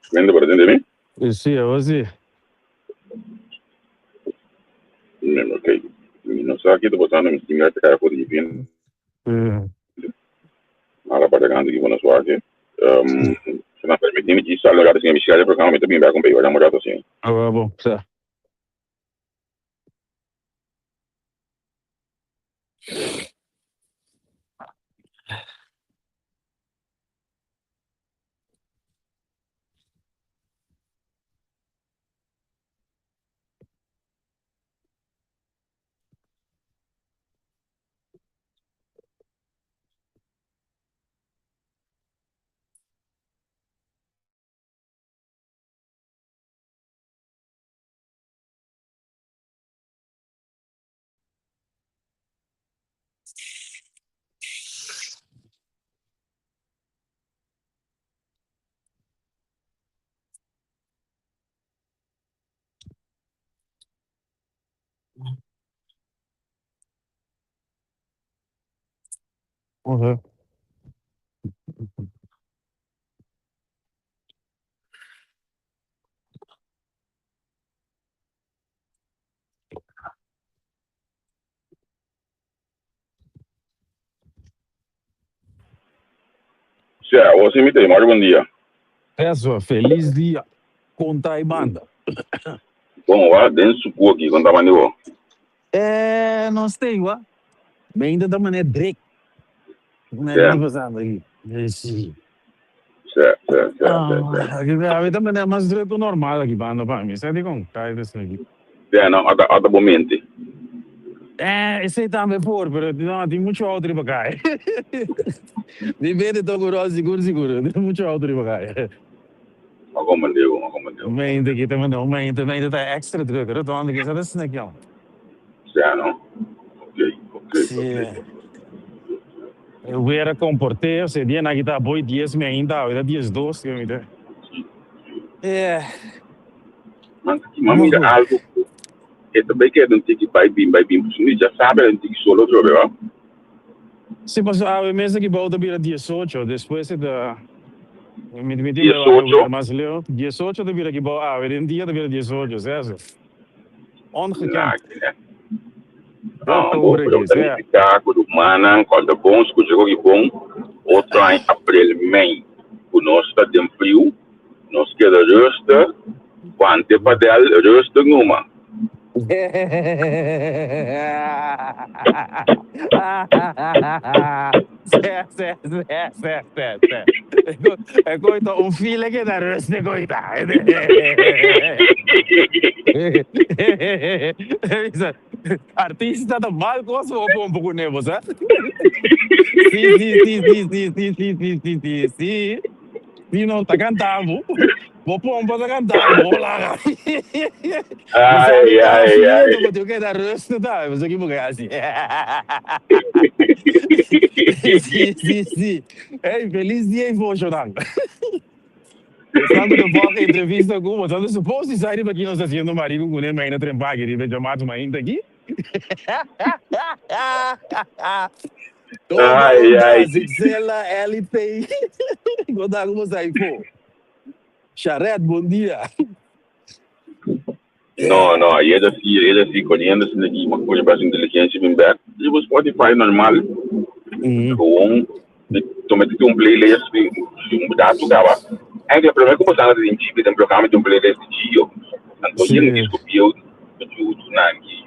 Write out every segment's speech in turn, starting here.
Quindi per entendere Sì, è così. ok. Non so che dopo tanto mi stinga a fuori di pieno. Mm. Alla parte grande che buona suage. Se non permettimi di stare allora se mi si il programma mi da con poi abbiamo dato sì. Allora, boh, sì. Ok. Sì, o se mi te ma buon dia. Adesso, feliz dia contra a banda. Bom, va den su cuo aqui quando mandi vo. Não sei, ué. Bem, da maneira Drake. Não é Sì, nem passando aqui. Sì. Avete maneira mais direito normal aqui, banda, para mim. Sai de com, cai desse aqui. Sì, no, ad momenti. Esse também por, mas não, tem muito outro para cá. Depende do guru, seguro. Tem muito outro para cá. Ma come devo, ma come devo. Mas ainda aqui também não, mas ainda tá extra druk. Eu tô andando aqui, sabe assim, aqui, ó. Sì, no? Ok. Sim. Eu era comportei, se dia na guitarra boi dias me ainda, era dias dois, que me dá. É, Ma mira algo e também que não tem que vai bem, você já sabe, não tem que solo outro, ó. se passou a mesa que volta vira 18, depois da me deu Dia eu socio, era mais leu, 18 da vira que volta, era um dia da vira 18, certo? na, Ongekend. ah, bom, Outubro para aqui, você certo? ficar com o mana, quando bom, escuta o que bom, outro em abril, mei, o nosso está de frio, nós quer resta, quando é para dar resta numa. Certo. É coisa, um filho que dá rosto, coitado. Artista da mal cosa o pompo con nevo, sa? Sì. Sì, non sta cantando. O pompo sta cantando, lá. Você sabe que a filha do teu que dá rosto, tá? Você que buga assim. Sim. Ei, feliz dia emocional. Quando eu vou a entrevista com você, eu suposto que sai daqui nós fazendo marido com ele, mas ainda trempa aqui, ele chamado uma ainda aqui. Toda onda, Zixela, LP. Quando alguns aí, pô. Charrete, bom dia. No, ele assim, conhecendo assim daqui, uma coisa para inteligência bem back. E o Spotify normal, com tomate um playlist, um dado gava. Anche il problema è come stanno in cibi, tem programa de um playlist de Gio. Então, eu Sim. descobri eu nangi,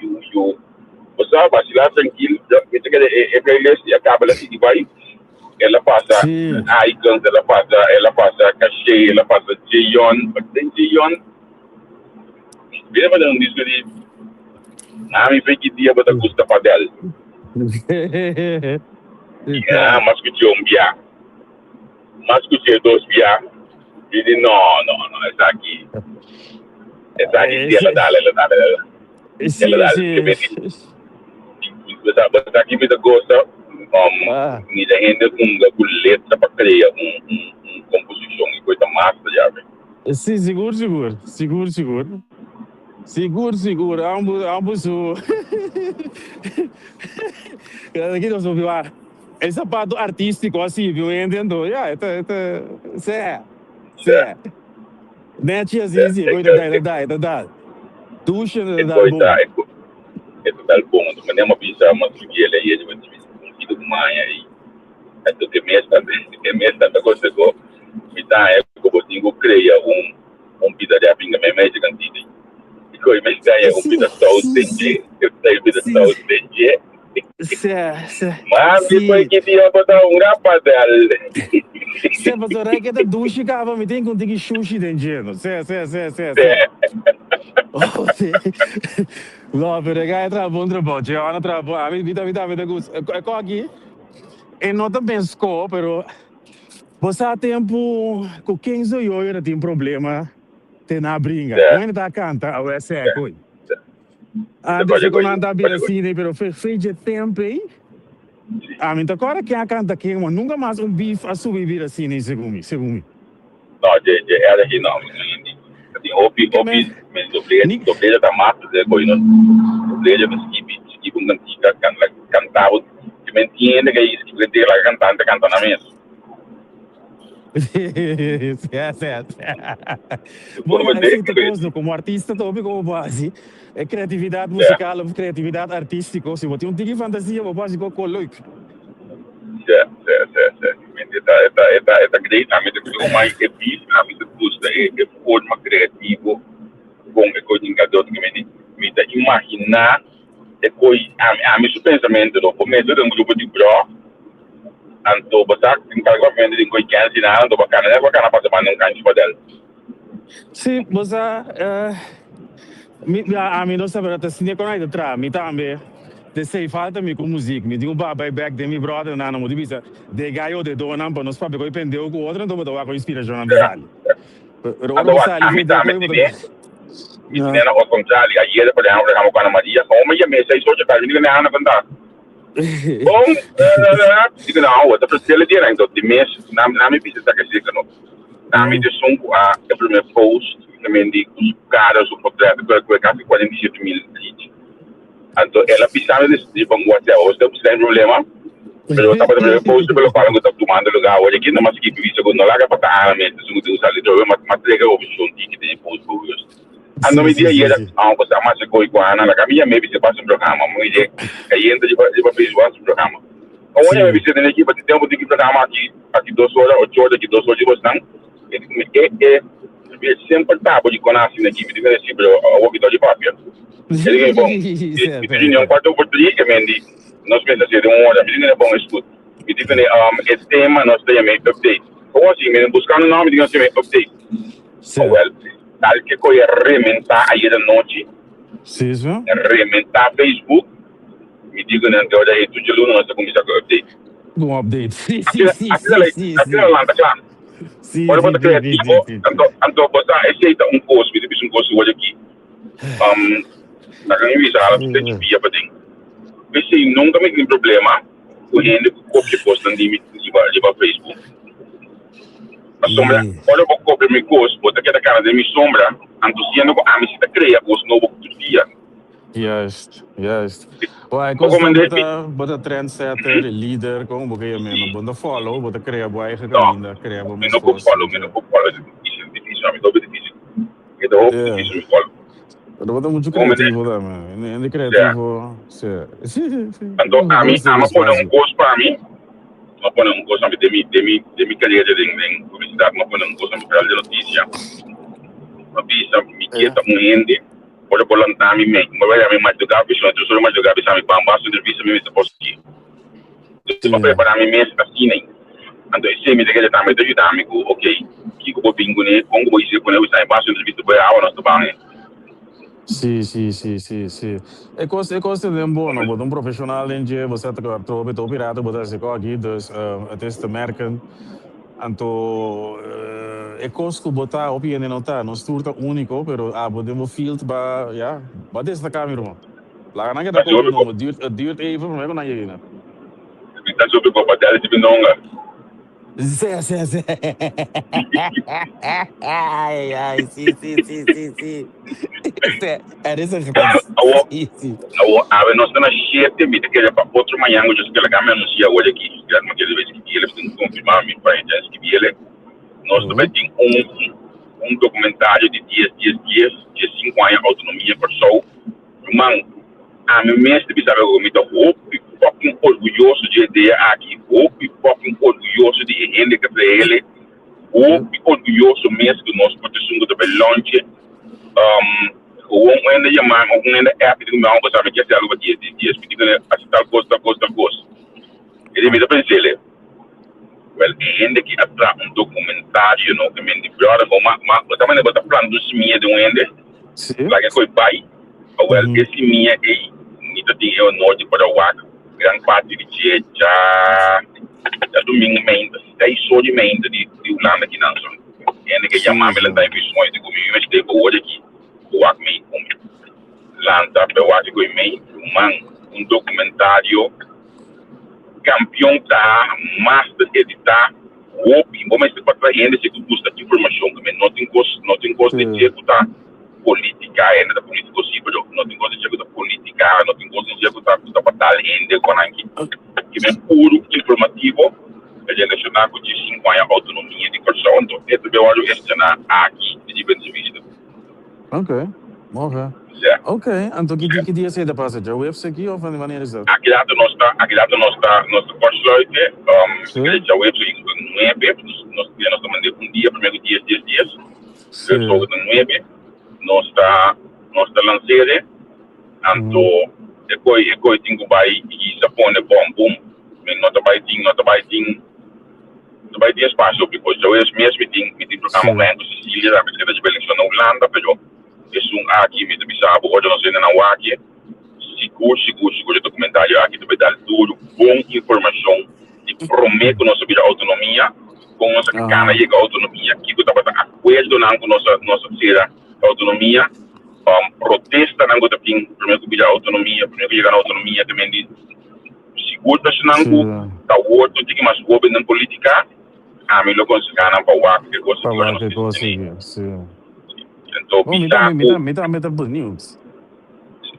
você vai se lá tranquilo, que é playlist e acaba lá se vai. Ela passa Sim. icons, ela passa cachê, ela passa J-On, tem J-On. Vira para um disco de me vem que dia para custa padel. Mas que tinha bia. Mas que tinha dois bia. E disse, não, essa aqui. Essa aqui, ela dá. Sim. Você aqui me gosta, me dá ainda com letra para criar composição e coisa massa, já vem. Sim, seguro. Seguro. Ambos o. Aqui nós vamos ver. É sapato artístico assim, viu? Entendeu? Isso é. Sim. Net assim, coisa da. Ducha da bom. É total bom, mas nem uma pizza, uma figueira aí, uma vida de manhã aí. É do que mesmo tanta coisa que me dá é que eu tenho que criar pizza de abinga mesmo é gigante. E que eu me ganha pizza saúde, eu tenho pizza saúde. Mas depois que dia botar rapaz dele. Se você vai que da ducha cava me tem com tique sushi dentro. Se. Não, pero é trabalho, já não trabalho. A vida gosta. É aqui. E não também escola, pero você há tempo com 15 anos tem problema, tem na brinca. Não é da canta, a USE é coisa. Deixa eu andar bem assim, pero fez de tempo aí. Mim agora quem canta aqui, nunca mais bife a subir assim, nem segundo mim. Não, era aqui não. Assim, ouvi, mas dobreja da mata, coisa, dobreja, mas que um cantiga cantava, que me entende que é isso, que ele tem lá cantando na mesa. Certo. Bom, assim, coisa, como artista, como base, é criatividade musical, criatividade artística, se você tem fantasia, você pode go colocar. Certo. Esta diretamente que mais é bicho, a mim custa é forma criativa, com a coisa que me dá imaginar, é coisa, a mim pensamento, do começo de grupo de bro, anto basak tinggal ko pwede din ko ikan sinahan to bacana para mandar canto para dela. Sim, você a mim não sabe até se nem quando ainda tra, me também. De sei falta me com música, me digo back de mi brother na não divisa. De gaio de dona para nós para que pendeu com outra então botar com inspiração na sala. Agora a mim também me ensina o contrário, aí ele pode arrancar com a Maria, como ia me sei só de cara, ninguém anda contar. Bom, digo não, outra facilidade era então de mês, na minha visita que se não. Na minha desunco a primeira post, também de os caras o portrait que quase 47 mil leads. Então ela pensava de bom WhatsApp, hoje não tem problema. Mas eu estava também post pelo qual eu estava tomando lugar, olha aqui não mais que visa quando lá para tá a mente, segundo eu usar ali, mas legal opção que tem post por isso. Ando me dia era você mais coisa com a Ana, a minha maybe se passa um programa, muito dia aí entra de Facebook um programa. Onde eu visitei na equipe, tem um programa aqui 2 horas, 8 horas, aqui 2 horas de bastante. É sempre tá, pode conhecer na equipe, de sempre o ouvidor de papel. Ele é bom. E tem um quarto por 3, que mendi, nós pensamos ser 1 hora, mas ele é bom escuta. E tem esse tema, nós temos update. Como assim, me buscando o nome, digamos assim, update. Well, tal que coi rementar aí da noite. Sim. Rementar Facebook. Me digo na teoria aí tu jelo nós começar com update. Um update. Sim. Aquilo lá tá claro. Sim. Olha para criativo. Então você aceita curso, me diz curso hoje aqui. Na minha visão, ela precisa de via para dentro. Você nunca me tem problema. O gente copia posta de Facebook. A sombra, olha o copia meu curso, bota aqui da cara de minha sombra, entusiasmo com a minha cria curso novo todo dia. Yes. Uai, quando bota trendsetter, líder, como porque eu mesmo, bota follow, bota criar boa eigen caminho, criar boa me não vou follow, difícil, é difícil follow. Eu bota muito criativo também, é criativo, sim. Então, a mim, pôr curso para mim, eu pôr curso de minha carreira de publicidade, eu pôr curso de notícia, uma pista, me quieta muito. Pode plantar me mas vai mais jogar bicho, eu sou mais jogar bicho, me bamba, sou serviço me se posso aqui. Eu vou preparar me mesmo assim, né? Então esse me daquele também do dinâmico, ok? Que eu vou bingo né, como vou dizer quando eu sair baixo do serviço para a nós também. Sim. É coisa de bom, não, um profissional em dia você está todo pirata, você se aqui dos até merken. Então, é coisa que botar opinião não tá, não estuda único, pero podemos filtrar, ja, wat is de camera? Lá não é da coisa, não, duurt even, mas não é ainda. Está sobre com batalha de binonga. Sim. Ai, sim. Era isso que eu nós estamos cheio de vida que para outro manhã eu já que ela anuncia hoje aqui, já não quer ver que ele tem que confirmar me para gente que ele nós também temos documentário de 5 anos de autonomia pessoal. Irmão, a mim mesmo de saber como eu estou fucking orgulhoso de ideia aqui, fucking orgulhoso de gente que é ele, orgulhoso mesmo que nós podemos ter longe. O ainda chamar, o ainda é que não vamos saber que é algo de dias, porque é tal coisa. Ele me pensei, well, ainda que há documentário, não que me brother, mas também não plano dos minha de ainda, lá que foi pai, well, esse minha é muito tem eu norte para o ar, grande parte de dia já domingo ainda, daí só de ainda de Holanda aqui não só, ainda que chamar me lá da visões de comigo, mas tem o olho aqui, o ar me lança para o ar de comigo, documentário campeão da master editar vamos se para ainda se custa de informação que não tem gosto de executar política ainda da política possível não tem gosto de executar política não tem gosto de executar para tal ainda com aqui que é puro informativo a gente nacional com 5 anos autonomia de pessoa então esse é o olho esta aqui de vista ok então que dia você passa já o UFC aqui ou de maneira exata aqui dá nossa porcelaine já o UFC não é bem nós mandamos dia primeiro dia 10 dias eu sou do 9 nós está lançando então depois tem que vai e se põe bom mas não vai ter espaço porque já o UFC mesmo tem programa com Sicília da Bélgica na Holanda pero aqui me bisabo hoje não sei na aqui seguro documentário aqui também dá tudo bom informação e promete nossa vida autonomia com nossa cana e autonomia que tu estava acordo não com nossa vida autonomia protesta não com também primeiro vida autonomia primeiro chegar na autonomia também de seguro nacional tá outro tem que mais governo política a mim lo conseguiram para o que conseguiu então me dá good news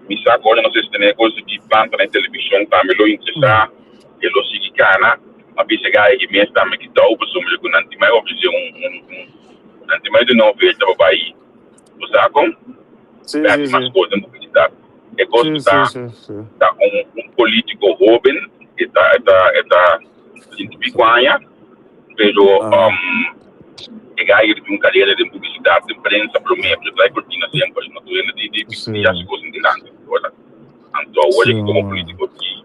misa agora não sei se tem negócio de planta na televisão também lo interessar e lo sigue cana a bisa gaya que mesmo também que dá o pessoal que não tem mais oferecer não tem mais de não ver para vai você com sim mais coisa não precisa é coisa tá político jovem que tá identificando pero gaya de carreira de publicidade de imprensa promete vai cortina sempre não tô indo de as coisas de lá então hoje como político aqui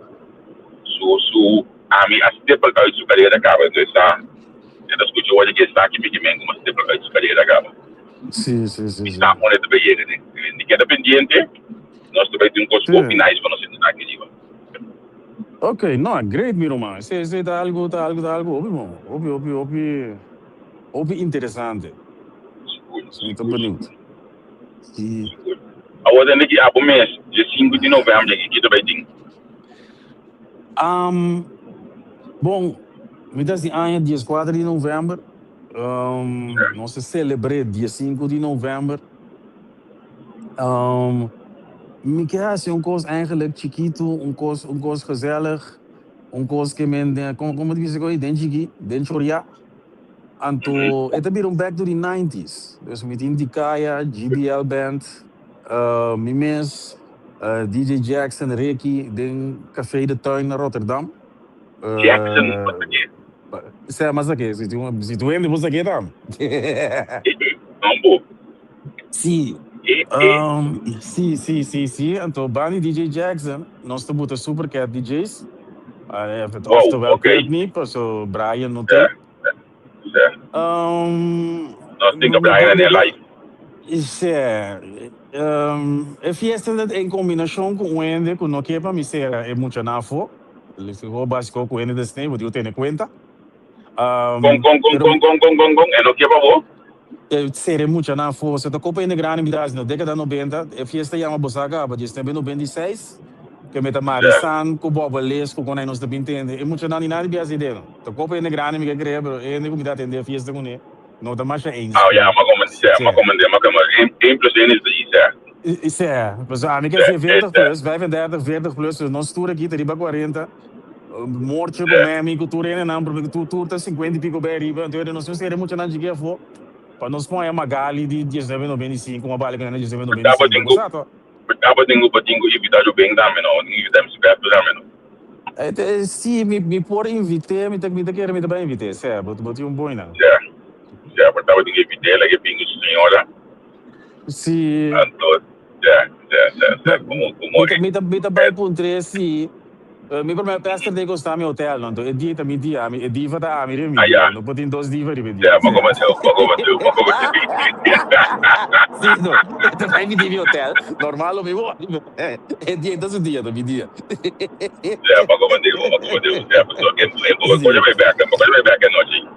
a mim a step para sua carreira acaba então essa das coisas hoje que está aqui me como step para sua carreira acaba sim está onde deve ir de que dependente nós também temos coisas finais para nós entrar aqui ok não great meu irmão se dá algo óbvio interessante muito bonito e agora nem que a mês de 5 de novembro que também tem bom me dá assim dia 4 de novembro nós celebramos dia 5 de novembro me quer assim coisa eigenlijk chiquito coisa gezellig coisa que me como diz agora dentro então é também back to the 90s dus met Indicaya, GBL Band Mimes DJ Jackson, Reiki den Café de Tuin naar Rotterdam Jackson mas aqui se tu ainda você aqui tam sim então Bani DJ Jackson nós temos super cat DJs oftewel Courtney so Brian não tem nós temos Brian na live isso é fiesta em combinação com o Ende com o que para mim é muito nafo ele ficou básico com o Ende desse tempo eu tenho conta é no que para seria muito nafo você tá copa ainda grande na década 90 a fiesta chama Bosaga mas de 96 que meta Marisan com Bob Lesco com nós também entende é muito nada nada biasa dele tá copa ainda grande me quer pero ainda como dá atender a fiesta com ele não tá mais ainda mas plus 1 is isso é mas a mim quer ser 40 plus 35 40 nós tour aqui tá riba 40 morte com mim, amigo, tu rene não, porque tu tá 50 e pico bem riba, então eu não sei se era muito não de que for. Para nós põe uma gali de 1995, uma bala que não é 1995, você sabe? Estava tendo evitar o bem da menor, evitar se perto da menor. Sim, me por invite, me quer me também invite, certo? Botei bom não. Já, estava tendo evitar, ela que pingo senhora. Sim. Já, como me também por 3, sim. Mi per me pesca de gostar mi hotel, non e di ta mi dia, mi e diva da mi mi dia, non potin dos diva di dia. Ma come Deus. Sì, no, te fai mi divi hotel, normale mi vuoi, e di dos dia, mi dia. Ma come Deus, pessoa que coisa vai back noite.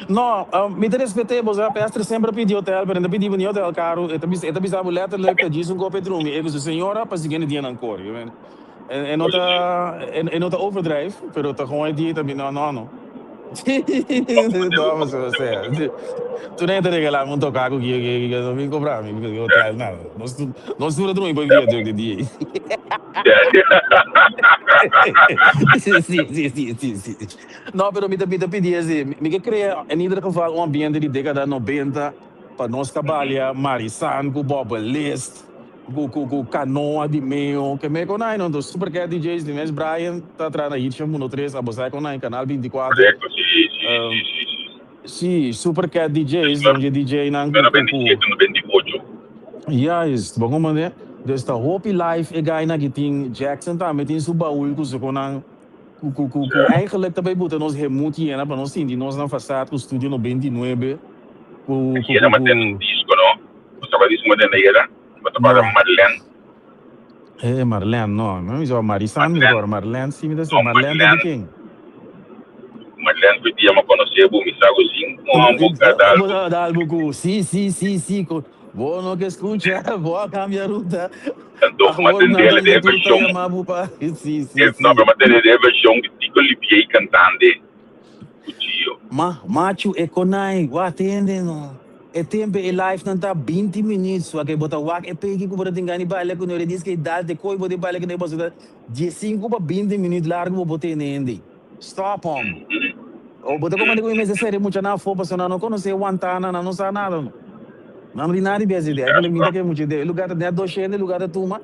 No, mi te respettei, bosa, pesca sempre pedi hotel, per pedi veni hotel caro, e ta stavo letterlijk che diz un go pedrumi, e così signora, pa sigene dia ancora, you know. En nota overdrive, pero te gewoon die também não. Não, mas você. Tu nem te regalar muito cago que não me comprar, me porque eu tenho nada. Nós tudo não vai vir de dia. Sim. Não, pero me pedi assim, me que cria em ieder geval um ambiente de década 90 para nós trabalhar Marisan, com Bob List. Com canoa de meio, que me conai não dos super cat DJs de Mes Brian tá atrás na hit chamo no 3 a você conai canal 24. Sim, super cat DJs onde DJ não no 28. Yes, bom como né? Desta Hope Life e gai na giting Jackson tá metin su baú com se conai eigenlijk também botar nós remote e para nós sim, nós não façamos o estúdio no 29 com disco não? Você vai dizer uma deneira? Marlene. Marlene, não é Marisan, Marlene, sim, me dá Marlene de quem? Marlene podia me conhecer, vou me sagozinho, um bocado da Albuco, sim, vou não que escuta, vou cambiar ruta. Então, mas tem dele de versão, sim. Não, mas tem de versão de Tico Lipiei cantando, o tio. Macho, é conai, atende, não. É tempo e live não tá 20 minutos, só que bota wak e pegi que bota tingani baile quando ele diz que dá de coi bota baile que nem você de 5 para 20 minutos largo vou botar nele. Stop on. O bota como digo mas é sério muito na fopa só não conhece o Antana não sabe nada. Não me nada bem ideia. Aquele me que muito ideia. Lugar da net do cheio, lugar da turma.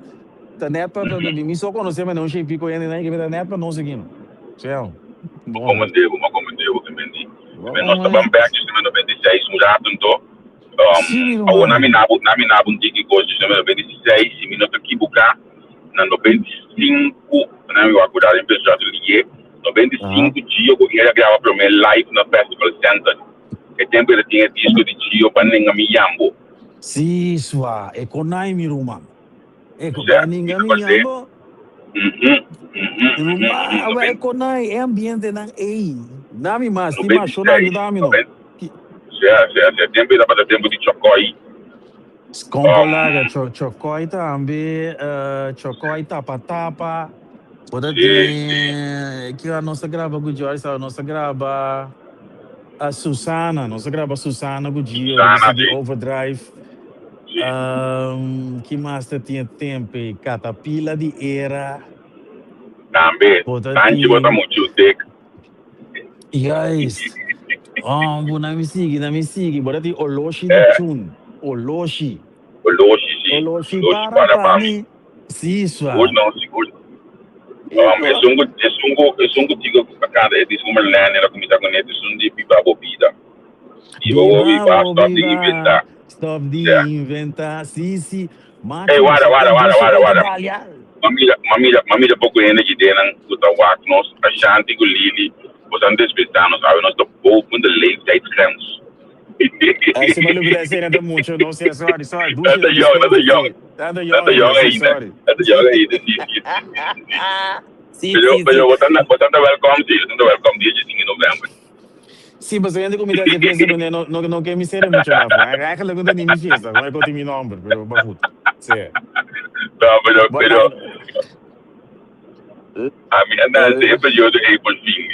Da net para me só conhecer mas não sei pico ainda nem que da net para não seguir. Tchau. Como devo que mendi. Mas nós estamos back de 96 mudado então. Na minha boutique gosto de 96 minutos aqui buscar na 95 na minha acordar em pessoa do ligue 95 dia eu ia gravar para mim live na Festival Center que tempo ele tinha disco de tio para ninguém me yambo sim sua é conai mi ruma é conai ninguém me yambo ruma é conai é ambiente na ei nami mas ti mas show na dami no se tempo da para tempo de Chocói. Compolaga Chocói também, Chocói tapa. Pode ter que a nossa grava com o Jorge, a nossa grava a Susana com o Gio, de Overdrive. Que mais tinha tempo? Catapila de Era. Também. Tanto bota muito teco. Yes. Na me siga. Bora ter Oloshi de Chun. Oloshi para mim. Sim, sua. Seguro. Sungo tigo cada é disso como Marlene era comida com ele, sundi pipa bobida. Stop de inventar. Sim. Mamila pouco energia dela, puta wak nós, a Shanti com Lili, os antes pestanos, a nós do povo com de leeftijd grens. Esse maluco da cena tá muito, não sei, sorry. That's a young. Sim. Pero bastante welcome dia em novembro. Sim, mas eu ainda comida de festa, não quer me ser muito lá. É aquela coisa de me festa, não é que eu tenho meu nome, pero bagut. Sim. Pero a minha nada sempre eu dei por fim.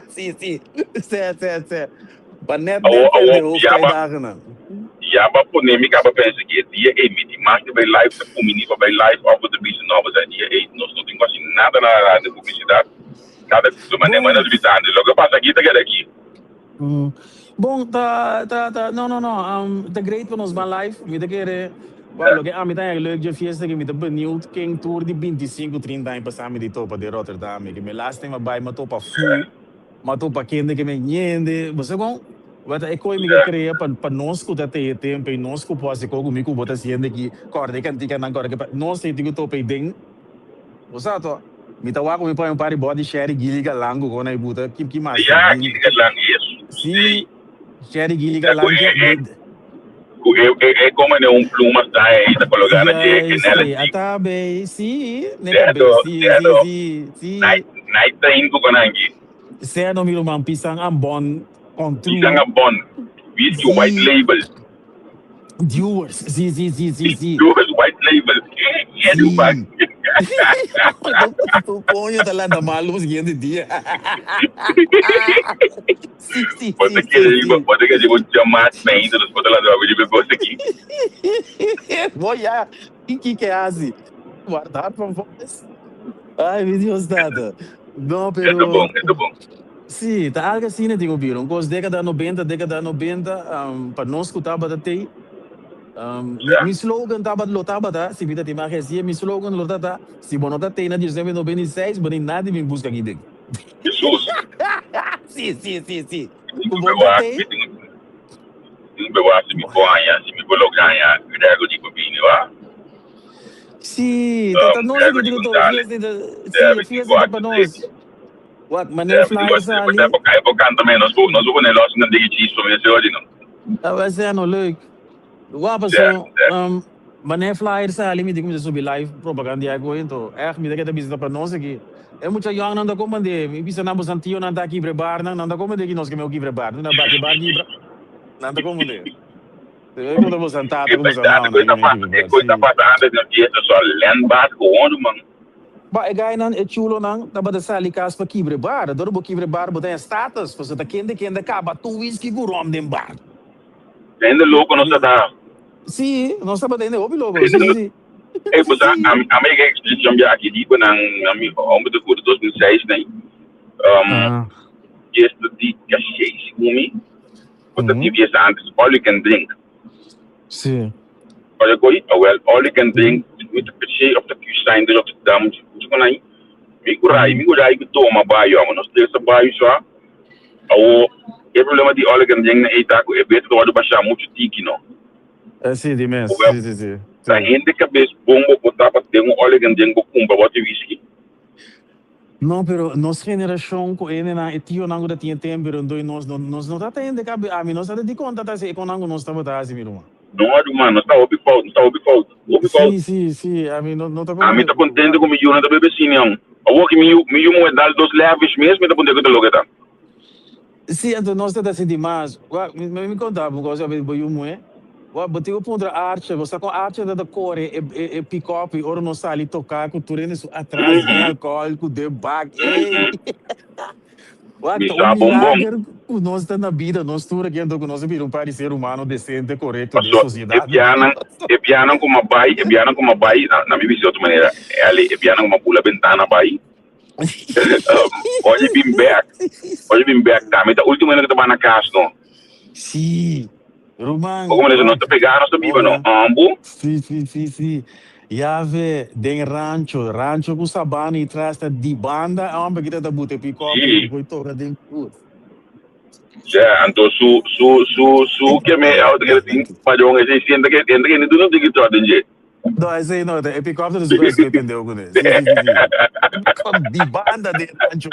Sim. Certo. Para net de hoofd dagen. Ja, maar polemica, maar pensa que dia é miti, mas que vai live, se comini vai live, of the business novas, dia é, nós não temos assim nada na publicidade, cada coisa, mas nem mais Bom, visitando, logo passa aqui, tá aqui. bom, não, the great van ons van live, me te querer, wat lo que a mim tá leuk de fiesta que me te benieuwd, King Tour de 25, 30 anos passamos de topa de Rotterdam, que me last time bij me topa full, maar topa kende que me niende, você com wat ik kooi me creëer para nós que tá te tempo e nós que pode com comigo bota siende que corda que antiga não corda que nós tem que topa ding, você to me tá wa com me põe um pari body share giliga lango com na buta que mais Ja, giliga lang, isso. sim share giliga lango É como é pluma está aí, tá colocando aqui, que nela. Atabe, sim, Certo, certo. sim. Night tá indo com aqui. Você não me lembra pisang ang bon control. Pisang ang bon, with your white label. Viewers, sim. Viewers, white label. Yeah, do back. Tu ponho tá lá na malu seguinte dia. Sim. Pode que eu chamar bem, então pode lá do vídeo depois aqui. Vou já. Que é assim? Guardar para vocês. Ai, meu Deus, nada. Não, pero... É bom. Sim, tá algo assim, né, digo, viram? Com os década 90, para nós escutar bater, mi slogan tava lotava, tá? Se vida tem mais recente, mi slogan lotava, se você não tem na 1996, mas nada me busca aqui dentro. Jesus. Sim. Um bewaar se me põe, se me colocar, grego de copinho, vá? Sim, tá nós que digo todo, fiesta para nós. What, mané flyers ali? Eu vou cantar também, nós vamos negócio não tem que isso, mas eu hoje não. Vai ser no leuk. Wat pessoal, mané flyers ali me digo que subir live propaganda aí com então, me diga que bisa para nós aqui. É muito young não dá como de, me bisa na bosantio não dá aqui preparar, não dá como de que nós que meu aqui preparar, não dá bate não dá como de. Eu não vou sentar, como se não. Coisa passada no dia só lembrar com onde mano. Ba gay nan e chulo nan taba sali kas pa kibre bar dor bo kibre bar bo tem status você tá kende acaba tu whisky go rom dem bar ainda louco não está sim não está batendo obi logo sim é você a mega explicação já aqui tipo na mi homem do curso 2006 né este de cachê comi você tive antes all you can drink sim olha coi all you can drink with the cachê of the Q-sign de Rotterdam aí me curai que toma banho nós temos banho só o problema de all you can drink na Itaco é beto do baixar muito tiki não sim de mês sim a gente cabeça bombo botar para ter all you can drink com bota whisky não, pero nossa geração com ele na etio não ainda tinha tempo, pero nós não tá tendo cabe a mim nós tá de conta tá se com não nós tá botar assim meu irmão. Não, mano, está ouvindo falta. Sim, a mim não tá a mim tá contente com o milhão da bebecinha. O que milhão é dar dos leves mesmo, tá contente com o lugar. Sim, então nós tá assim demais. Me contava, porque eu vejo muito. Botei o ponto da arte, você com a arte da cor e pick-up, ora não sai ali tocar com tudo isso atrás, com alcoólico, debug. Nós estamos na vida, nós estamos aqui, então nós viramos para ser humano decente, correto, de sociedade. É piano com uma baia, na minha visão de outra maneira, é piano com uma pula ventana baia. Hoje bem back, tá? Mas a última vez que eu estava na casa, não? Sim. Roman. Como eles não estão pegando, não estão viva, não? Ambo? Sim. Já vê, tem rancho com sabana e traz de banda, é uma que tá botando pick-up, depois toca dentro tudo. Já, então su que me tem padrão esse senta que tu não tem que trocar de não, esse não, é pick-up das coisas que entendeu com ele. De banda de rancho.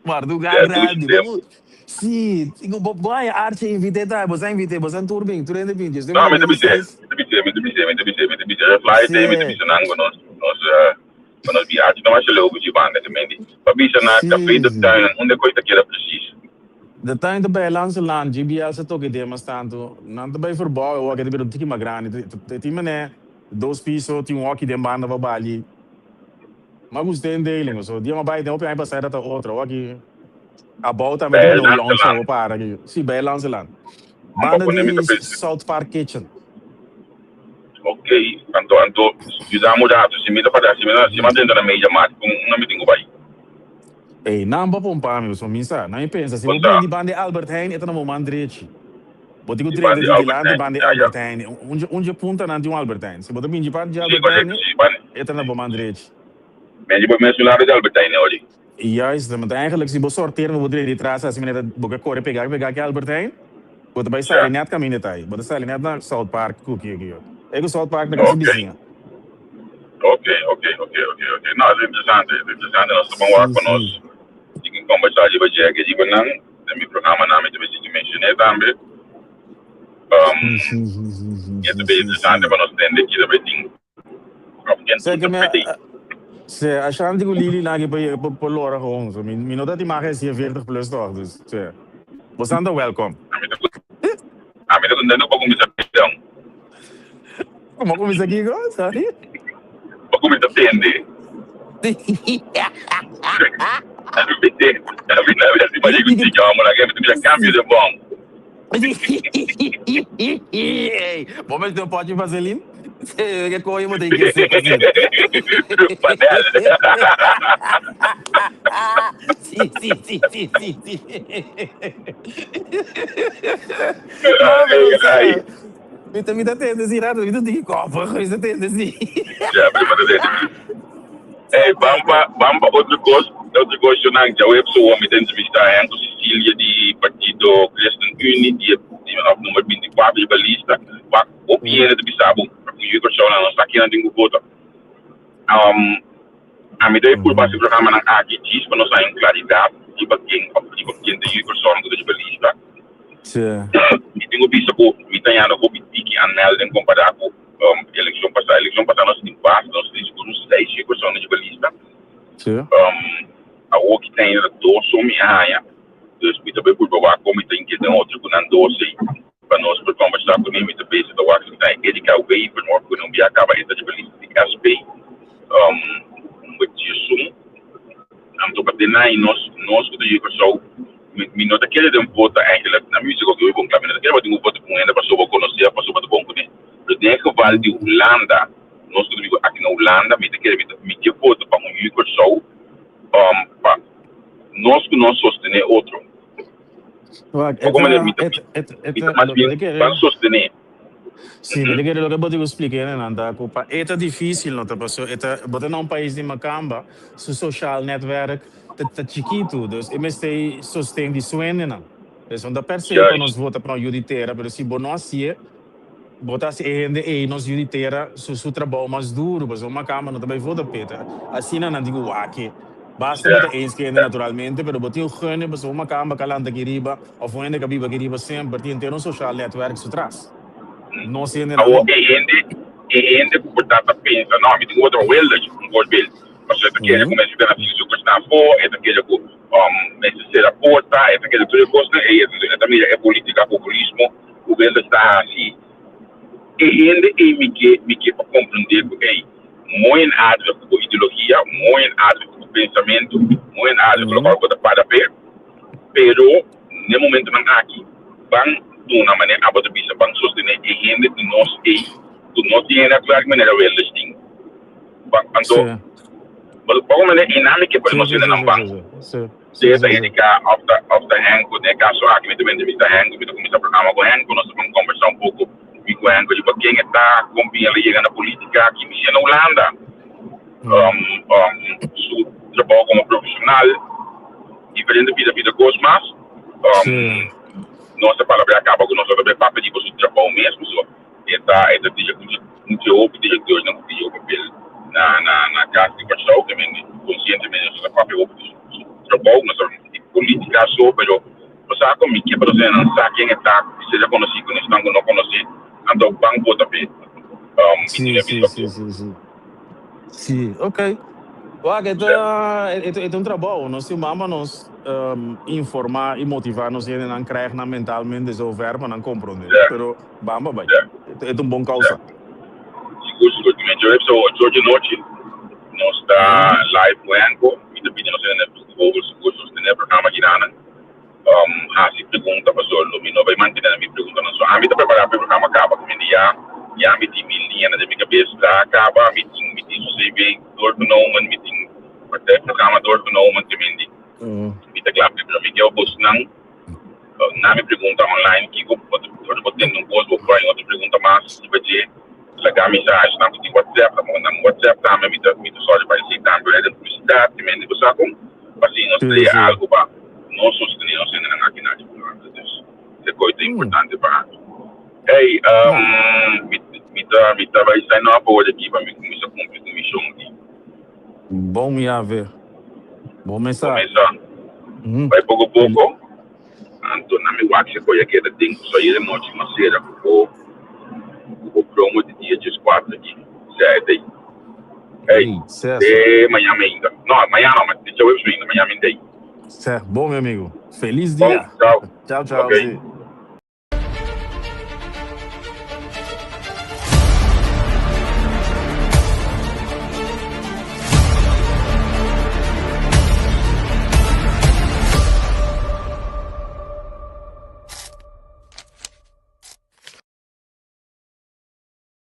Mas do grande. Sim, boa arte invitei, você invitei, você não tudo bem, tudo ainda bem. Não, mas me fly tem me não nós viagem não acho logo de banda também. Para bisa na café do time, onde coisa que era preciso. De time de bij langs land, GBL se toque de mas tanto, não te bij verbouwen, ook het weer een tikje maar grande, te mané, 2 pisos, tinha walkie de banda va bali. Maar goed, tem dele, so, die maar bij de op een passar dat outra, walkie. About também tem um launch para aqui. Sim, bem Lanceland. Banda de South Park Kitchen. Ok, então, já mudado, se me dá para se me atende na meia mate, não me tenho vai. Ei, não vou pompar, meu, só missa. Não pensa, se eu vim de banda Albert Heijn, é no momento direito. Vou ter que treinar de lá de banda Albert Heijn. Onde punta não de Albert Heijn. Se você vir de banda de Albert Heijn, é no momento direito. Men je moet mensen laten de Albert Heijn hoor. Juist, maar eigenlijk si você sorteer we drie traça assim menina boca corre pegar que Albert Heijn. Você vai sair net caminho daí. Você sai net na South Park cookie aqui. É que South Park na casa vizinha. Ok. Não, é interessante. Nós estamos lá com nós. E que conversar de você que de banang, no meu programa nome de você que mencionei também. É bem interessante para nós entender que é bem. Sei que se achando que o Lili lá que para Laura Holmes, me nota de marca se 40 plus toch, dus você anda welcome. A mim não vou começar perdão. Como começa aqui agora, sabe? Vou começar a entender. A mim não é assim, mas eu digo que a mulher que me cambia de bom. Bom, mas não pode fazer lim? Que coisa eu tenho que ser fazer. Sim. Me tá tendo esse rato, me tá tendo copa, coisa tendo assim. Já, Bamba, outra coisa não, já o pessoa me tem entrevistar com Cecília de Partido Christian Unity, de número 24 de balista, para opinião de Bissau, para que eu só não está aqui na língua bota. A medida por base do programa na aqui diz para nós em claridade de quem de eu só não de balista. Sim. E tenho visto que me tem ainda que analisar comparado com eleição passada nós temos base nós temos 6 pessoas de balista. Sim. A o que tem dois homens dus we hebben bijvoorbeeld comité in de outro com doce para nós por conversar com ele de base do wax da Erika Wave no Colombia acaba esta de política SP muito isso então para ter nós do jeito só me nota que ele tem voto eigenlijk na música que eu vou claro que ele tem voto com ele para só conhecer para só para bom com ele eu tenho que vale de Holanda nós do digo aqui na Holanda me que ele me que voto para um jeito só para nós que nós sostener outro para sostener. Sim, ele quer que eu explique, né, Nanda? É difícil, não tá passou. Botar num país de Macamba, seu social network tá chiquito, dus mas tem sustém de suene, não. Então, da percebe que nós vota para o judiciário, mas se nós assim, botar se e nós judiciário, seu trabalho mais duro, mas o Macamba não também vota peta. Assim não digo aqui. Basta botar esquerda naturalmente, mas botar o gene, mas uma cama calanda que riba, ou foi ainda que viva que riba sempre, tem ter um social network se traz. Não se ainda não. E ainda que portar a pensa, não, me tem outra welda de um gol dele. Mas é que ele começa a ver na física que está fora, é que ele necessita porta, é que ele tudo costa, é também é política, populismo, o welda está assim. E ainda me que para compreender porque muito área com ideologia, muito área com pensamento, muito área com o que para ver, pero no momento não aqui, vão de uma maneira a você bisa vão sostener e ainda de nós do não tem a claro maneira o listing, então, por maneira dinâmica para nós não vão, se essa indica after hang com o caso aqui me também de hang, me começar programa com hang, nós vamos conversar pouco com hang de quem está com quem ele chega na política aqui na Holanda. Su trabalho como profissional diferente da vida Cosmas nossa palavra acaba com nossa também para pedir para o trabalho mesmo só esta diretor não podia o papel na casa de pessoal também conscientemente nossa própria trabalho nossa política só pero você como que para você não sabe quem está seja conhecido quem está não conhecido então banco também sim, ok. É um trabalho, nós filmamos, nós informar e motivar, nós não criar mentalmente desenvolver, mas não compreender. Mas vamos, é um bom causa. Seguro, hoje de noite, nós está live com Anco, e de opinião o sostener programa aqui na se pergunta para o me não vai manter a minha pergunta não só a mim tá preparar para o programa acaba que me já me tem mil linhas na minha cabeça acaba me tem CV dor do não me tem até programa dor do não me tem me tá claro para mim que eu posso não na minha pergunta online que eu pode ter um post ou para outra pergunta mais de fazer la mensagem na minha WhatsApp na WhatsApp também me só de parecer tanto é de publicidade também de você como assim não sei algo para não sostener não sendo na máquina de é coisa importante para hey me vai sair na boa aqui para me começar a cumprir com missão aqui bom me haver bom mensagem vai pouco então na minha WhatsApp foi aquele tem só ir emoji uma cera o promo de dia 4 aqui certo aí hey amanhã ainda não amanhã não mas deixa eu ver ainda amanhã ainda certo bom meu amigo feliz dia bom, tchau tchau okay.